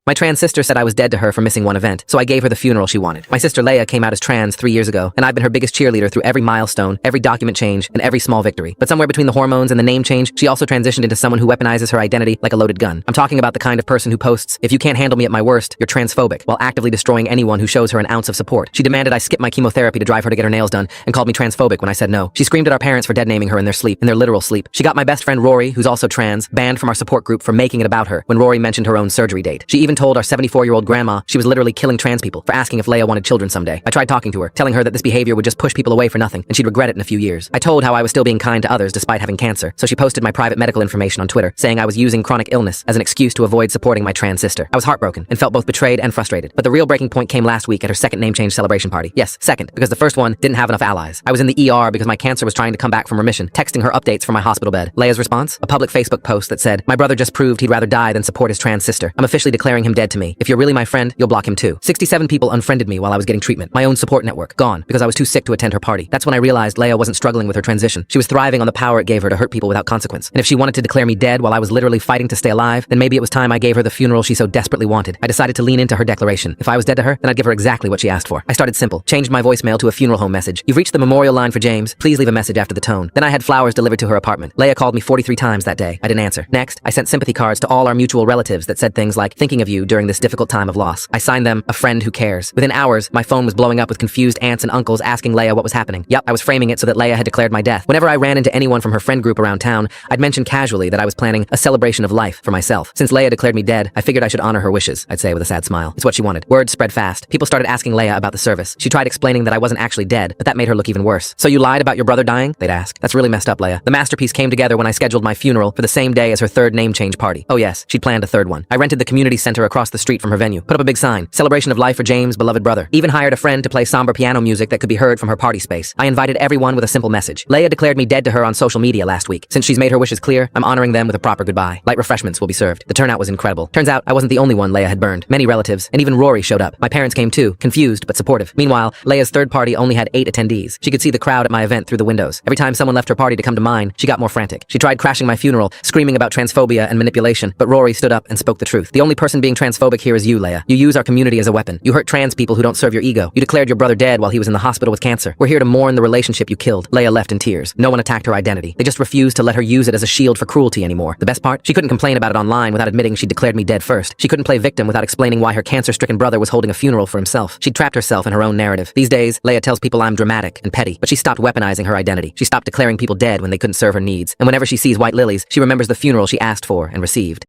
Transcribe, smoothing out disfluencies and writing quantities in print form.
My trans sister said I was dead to her for missing one event, so I gave her the funeral she wanted. My sister Leia came out as trans 3 years ago, and I've been her biggest cheerleader through every milestone, every document change, and every small victory. But somewhere between the hormones and the name change, she also transitioned into someone who weaponizes her identity like a loaded gun. I'm talking about the kind of person who posts, "If you can't handle me at my worst, you're transphobic," while actively destroying anyone who shows her an ounce of support. She demanded I skip my chemotherapy to drive her to get her nails done, and called me transphobic when I said no. She screamed at our parents for dead-naming her in their sleep, in their literal sleep. She got my best friend Rory, who's also trans, banned from our support group for making it about her when Rory mentioned her own surgery date. She even told our 74-year-old grandma she was literally killing trans people for asking if Leia wanted children someday. I tried talking to her, telling her that this behavior would just push people away for nothing, and she'd regret it in a few years. I told how I was still being kind to others despite having cancer, so she posted my private medical information on Twitter, saying I was using chronic illness as an excuse to avoid supporting my trans sister. I was heartbroken and felt both betrayed and frustrated. But the real breaking point came last week at her second name change celebration party. Yes, second, because the first one didn't have enough allies. I was in the ER because my cancer was trying to come back from remission, texting her updates from my hospital bed. Leia's response? A public Facebook post that said, "My brother just proved he'd rather die than support his trans sister. I'm officially declaring him dead to me. If you're really my friend, you'll block him too." 67 people unfriended me while I was getting treatment. My own support network, gone, because I was too sick to attend her party. That's when I realized Leia wasn't struggling with her transition. She was thriving on the power it gave her to hurt people without consequence. And if she wanted to declare me dead while I was literally fighting to stay alive, then maybe it was time I gave her the funeral she so desperately wanted. I decided to lean into her declaration. If I was dead to her, then I'd give her exactly what she asked for. I started simple. Changed my voicemail to a funeral home message. "You've reached the memorial line for James. Please leave a message after the tone." Then I had flowers delivered to her apartment. Leia called me 43 times that day. I didn't answer. Next, I sent sympathy cards to all our mutual relatives that said things like, "Thinking of you during this difficult time of loss." I signed them, "A friend who cares." Within hours, my phone was blowing up with confused aunts and uncles asking Leia what was happening. Yup, I was framing it so that Leia had declared my death. Whenever I ran into anyone from her friend group around town, I'd mention casually that I was planning a celebration of life for myself. Since Leia declared me dead, I figured I should honor her wishes, I'd say with a sad smile. It's what she wanted. Word spread fast. People started asking Leia about the service. She tried explaining that I wasn't actually dead, but that made her look even worse. "So you lied about your brother dying?" they'd ask. That's really messed up, Leia. The masterpiece came together when I scheduled my funeral for the same day as her third name change party. Oh yes, she'd planned a third one. I rented the community center across the street from her venue, put up a big sign, "Celebration of life for James' beloved brother." Even hired a friend to play somber piano music that could be heard from her party space. I invited everyone with a simple message. Leia declared me dead to her on social media last week. Since she's made her wishes clear, I'm honoring them with a proper goodbye. Light refreshments will be served. The turnout was incredible. Turns out I wasn't the only one Leia had burned. Many relatives, and even Rory showed up. My parents came too, confused but supportive. Meanwhile, Leia's third party only had 8 attendees. She could see the crowd at my event through the windows. Every time someone left her party to come to mine, she got more frantic. She tried crashing my funeral, screaming about transphobia and manipulation, but Rory stood up and spoke the truth. "The only person being transphobic here is you, Leia. You use our community as a weapon. You hurt trans people who don't serve your ego. You declared your brother dead while he was in the hospital with cancer. We're here to mourn the relationship you killed." Leia left in tears. No one attacked her identity. They just refused to let her use it as a shield for cruelty anymore. The best part? She couldn't complain about it online without admitting she declared me dead first. She couldn't play victim without explaining why her cancer-stricken brother was holding a funeral for himself. She'd trapped herself in her own narrative. These days, Leia tells people I'm dramatic and petty, but she stopped weaponizing her identity. She stopped declaring people dead when they couldn't serve her needs. And whenever she sees white lilies, she remembers the funeral she asked for and received.